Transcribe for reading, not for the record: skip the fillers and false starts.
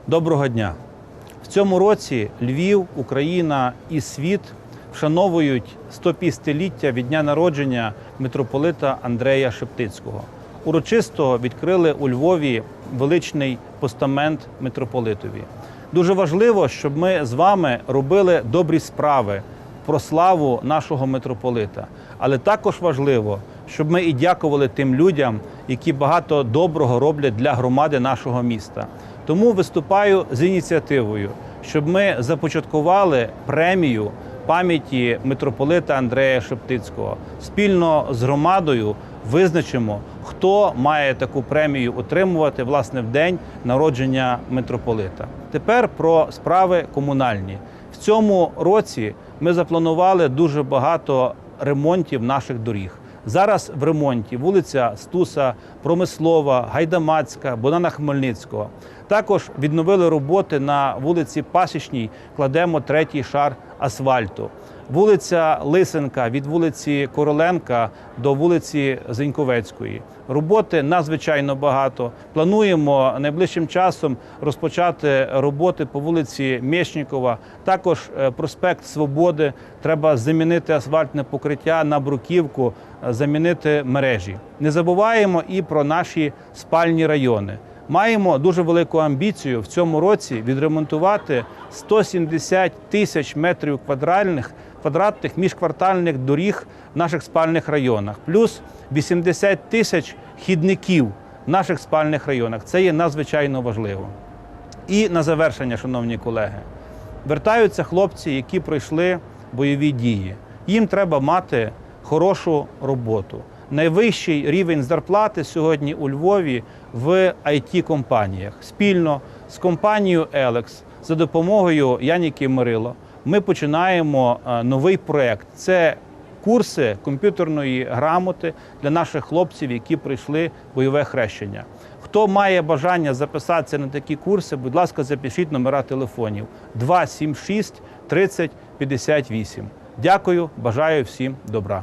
Доброго дня! В цьому році Львів, Україна і світ вшановують 150-ліття від дня народження митрополита Андрея Шептицького. Урочисто відкрили у Львові величний постамент митрополитові. Дуже важливо, щоб ми з вами робили добрі справи про славу нашого митрополита. Але також важливо, щоб ми і дякували тим людям, які багато доброго роблять для громади нашого міста. Тому виступаю з ініціативою, щоб ми започаткували премію пам'яті митрополита Андрея Шептицького. Спільно з громадою визначимо, хто має таку премію отримувати, власне, в день народження митрополита. Тепер про справи комунальні. В цьому році ми запланували дуже багато ремонтів наших доріг. Зараз в ремонті вулиця Стуса, Промислова, Гайдамацька, Богдана Хмельницького. Також відновили роботи на вулиці Пасічній, кладемо третій шар асфальту. Вулиця Лисенка від вулиці Короленка до вулиці Зеньковецької. Роботи надзвичайно багато. Плануємо найближчим часом розпочати роботи по вулиці Мєчнікова. Також проспект Свободи. Треба замінити асфальтне покриття на бруківку, замінити мережі. Не забуваємо і про наші спальні райони. Маємо дуже велику амбіцію в цьому році відремонтувати 170 тисяч метрів квадратних міжквартальних доріг в наших спальних районах, плюс 80 тисяч хідників в наших спальних районах. Це є надзвичайно важливо. І на завершення, шановні колеги, вертаються хлопці, які пройшли бойові дії. Їм треба мати хорошу роботу. Найвищий рівень зарплати сьогодні у Львові в IT-компаніях. Спільно з компанією «Елекс» за допомогою Яніки Мирило ми починаємо новий проєкт. Це курси комп'ютерної грамоти для наших хлопців, які пройшли бойове хрещення. Хто має бажання записатися на такі курси, будь ласка, запишіть номера телефонів 276 30 58. Дякую, бажаю всім добра.